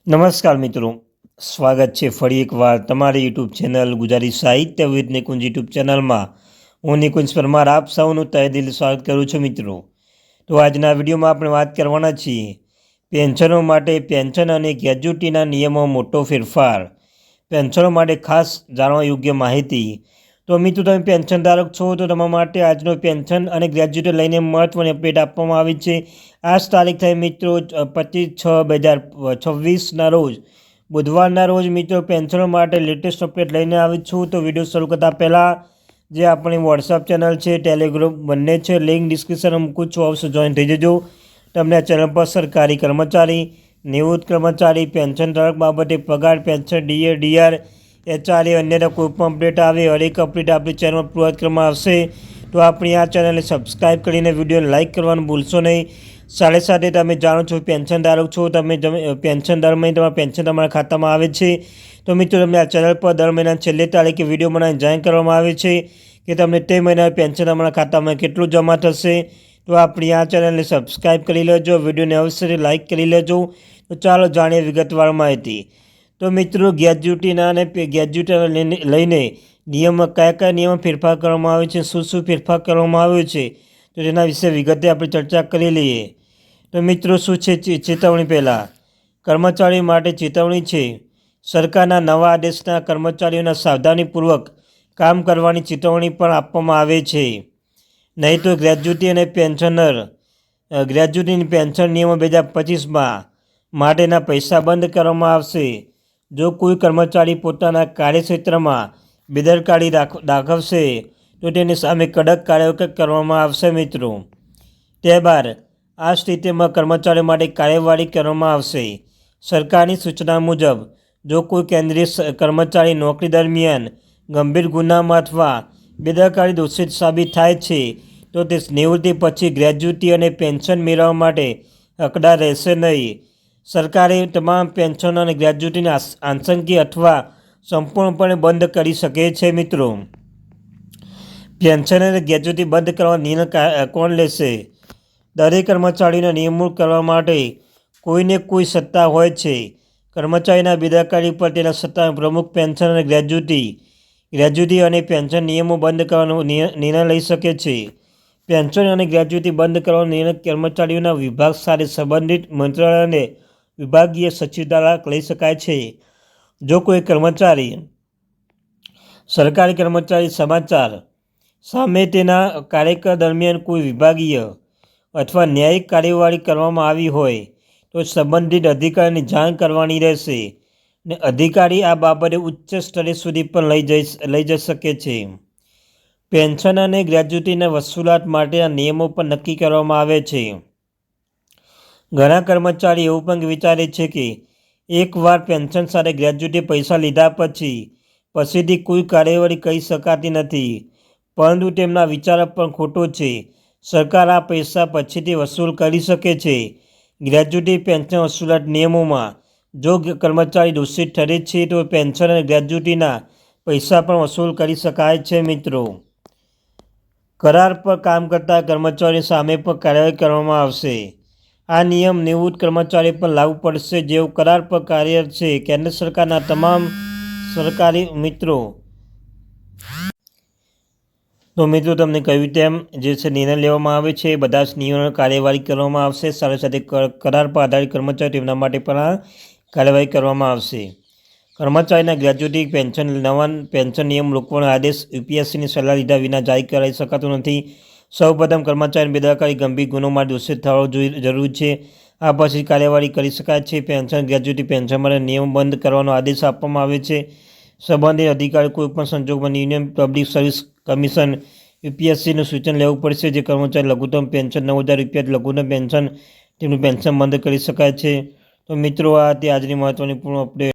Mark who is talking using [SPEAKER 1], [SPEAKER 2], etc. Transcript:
[SPEAKER 1] નમસ્કાર મિત્રો, સ્વાગત છે ફરી એકવાર તમારી યુટ્યુબ ચેનલ ગુજરાતી સાહિત્ય વિદ નિકુંજ યુટ્યુબ ચેનલમાં. હું નિકુંજ પરમાર આપ સૌનું તહે દિલ સ્વાગત કરું છું મિત્રો. તો આજના વિડીયોમાં આપણે વાત કરવાના છીએ પેન્શનો માટે પેન્શન અને ગ્રેજ્યુટીના નિયમો મોટો ફેરફાર. પેન્શનો માટે ખાસ જાણવા યોગ્ય માહિતી. તો મિત્રો, તમે પેન્શન ધારક છો તો તમારા માટે આજનો પેન્શન અને ગ્રેજ્યુટી લઈને મહત્ત્વની અપડેટ આપવામાં આવી છે. આ જ તારીખ થઈ મિત્રો 25/6/2026ના રોજ બુધવારના રોજ મિત્રો પેન્શનો માટે લેટેસ્ટ અપડેટ લઈને આવી છું. તો વિડીયો શરૂ કરતાં પહેલાં જે આપણી વોટ્સઅપ ચેનલ છે, ટેલિગ્રામ બંને છે, લિંક ડિસ્ક્રિપ્શનમાં મૂકું છું, અવશ્ય જોઈન થઈ જજો. તમને આ ચેનલ પર સરકારી કર્મચારી, નિવૃત્ત કર્મચારી, પેન્શન ધારક બાબતે પગાર, પેન્શન, ડીએ, ડીઆર, એચઆરએ અન્યના કોઈપણ અપડેટ આવે હરેક અપડેટ આપણી ચેનલ પર પ્રોવાઈડ કરવામાં આવશે. તો આપણી આ ચેનલને સબસ્ક્રાઈબ કરીને વિડીયોને લાઇક કરવાનું ભૂલશો નહીં. સાથે સાથે તમે જાણો છો પેન્શન ધારક છો, તમે પેન્શન દર મહિને તમારા પેન્શન તમારા ખાતામાં આવે છે. તો મિત્રો, તમને આ ચેનલ પર દર મહિનાની છેલ્લી તારીખે વિડીયો બનાવીને જાણ કરવામાં આવે છે કે તમને તે મહિનાનું પેન્શન તમારા ખાતામાં કેટલું જમા થશે. તો આપણી આ ચેનલને સબસ્ક્રાઈબ કરી લેજો, વિડીયોને અવશ્ય લાઇક કરી લેજો. તો ચાલો જાણીએ વિગતવાર માહિતી. તો મિત્રો, ગ્રેજ્યુટીના અને ગ્રેજ્યુટીને લઈને નિયમમાં કયા નિયમો ફેરફાર કરવામાં આવે છે, શું ફેરફાર કરવામાં આવ્યો છે, તો તેના વિશે વિગતે આપણે ચર્ચા કરી લઈએ. તો મિત્રો, શું છે ચેતવણી? પહેલાં કર્મચારીઓ માટે ચેતવણી છે. સરકારના નવા આદેશના કર્મચારીઓના સાવધાનીપૂર્વક કામ કરવાની ચેતવણી પણ આપવામાં આવે છે. નહીં તો ગ્રેજ્યુટી અને ગ્રેજ્યુટીની પેન્શન નિયમો 2025 માટેના પૈસા બંધ કરવામાં આવશે. જો કોઈ કર્મચારી પોતાના કાર્યક્ષેત્રમાં બેદરકારી દાખવશે તો તેની સામે કડક કાર્યવાહી કરવામાં આવશે મિત્રો. ત્યારબાદ આ સ્થિતિમાં કર્મચારીઓ માટે કાર્યવાહી કરવામાં આવશે. સરકારની સૂચના મુજબ જો કોઈ કેન્દ્રીય કર્મચારી નોકરી દરમિયાન ગંભીર ગુનામાં અથવા બેદરકારી દોષિત સાબિત થાય છે તો તે નિવૃત્તિ પછી ગ્રેજ્યુટી અને પેન્શન મેળવવા માટે હકદાર રહેશે નહીં. સરકારે તમામ પેન્શન અને ગ્રેજ્યુટીને આંશિક અથવા સંપૂર્ણપણે બંધ કરી શકે છે મિત્રો. પેન્શન અને ગ્રેજ્યુટી બંધ કરવાનો નિર્ણય કોણ લેશે? દરેક કર્મચારીઓને નિયમન કરવા માટે કોઈને કોઈ સત્તા હોય છે. કર્મચારીના બેદરકારી પર તેના સત્તાના પ્રમુખ પેન્શન અને ગ્રેજ્યુટી અને પેન્શન નિયમો બંધ કરવાનો નિર્ણય લઈ શકે છે. પેન્શન અને ગ્રેજ્યુટી બંધ કરવાનો નિર્ણય કર્મચારીઓના વિભાગ સાથે સંબંધિત મંત્રાલય અને વિભાગીય સચિવ દ્વારા લઈ શકાય છે. જો કોઈ કર્મચારી સરકારી કર્મચારી સમાચાર સામે તેના કાર્યકાળ દરમિયાન કોઈ વિભાગીય અથવા ન્યાયિક કાર્યવાહી કરવામાં આવી હોય તો સંબંધિત અધિકારીની જાણ કરવાની રહેશે અને અધિકારી આ બાબતે ઉચ્ચ સ્તરે સુધી પણ લઈ જઈ શકે છે. પેન્શન અને ગ્રેજ્યુટીના વસૂલાત માટેના નિયમો પણ નક્કી કરવામાં આવે છે. ઘણા કર્મચારી એવું પણ વિચારે છે કે એકવાર પેન્શન સાથે ગ્રેજ્યુટી પૈસા લીધા પછીથી કોઈ કાર્યવાહી કરી શકાતી નથી, પરંતુ તેમના વિચાર પણ ખોટો છે. સરકાર આ પૈસા પછીથી વસૂલ કરી શકે છે. ગ્રેજ્યુટી પેન્શન વસૂલાત નિયમોમાં જો કર્મચારી દોષિત ઠરે છે તો પેન્શન અને ગ્રેજ્યુટીના પૈસા પણ વસૂલ કરી શકાય છે મિત્રો. કરાર પર કામ કરતા કર્મચારીઓ સામે પણ કાર્યવાહી કરવામાં આવશે. આ નિયમ નિવૃત્ત કર્મચારી પર લાગુ પડશે જેઓ કરાર પર કાર્યરત છે. કેન્દ્ર સરકારના તમામ સરકારી મિત્રો. તો મિત્રો, તમને કહ્યું તેમ જે છે નિર્ણય લેવામાં આવે છે બધા જ નિયમોની કાર્યવાહી કરવામાં આવશે. સાથે સાથે કરાર પર આધારિત કર્મચારી તેમના માટે પણ આ કાર્યવાહી કરવામાં આવશે. કર્મચારીના ગ્રેજ્યુટી પેન્શન નવા પેન્શન નિયમ રોકવાનો આદેશ યુપીએસસીની સલાહ લીધા વિના જારી કરાવી શકાતો નથી. સૌપ્રથમ કર્મચારીની બેદરકારી ગંભીર ગુનો માટે દોષિત થવો જરૂરી છે. આ પછી કાર્યવાહી કરી શકાય છે. પેન્શન ગ્રેજ્યુટી પેન્શન માટે નિયમ બંધ કરવાનો આદેશ આપવામાં આવે છે. સંબંધિત અધિકારી કોઈપણ સંજોગોમાં યુનિયન પબ્લિક સર્વિસ કમિશન યુપીએસસીનું સૂચન લેવું પડશે. જે કર્મચારી લઘુત્તમ પેન્શન 9,000 રૂપિયા લઘુત્તમ પેન્શન તેમનું પેન્શન બંધ કરી શકાય છે. તો મિત્રો, આ તે આજની મહત્ત્વની પૂર્ણ અપડેટ.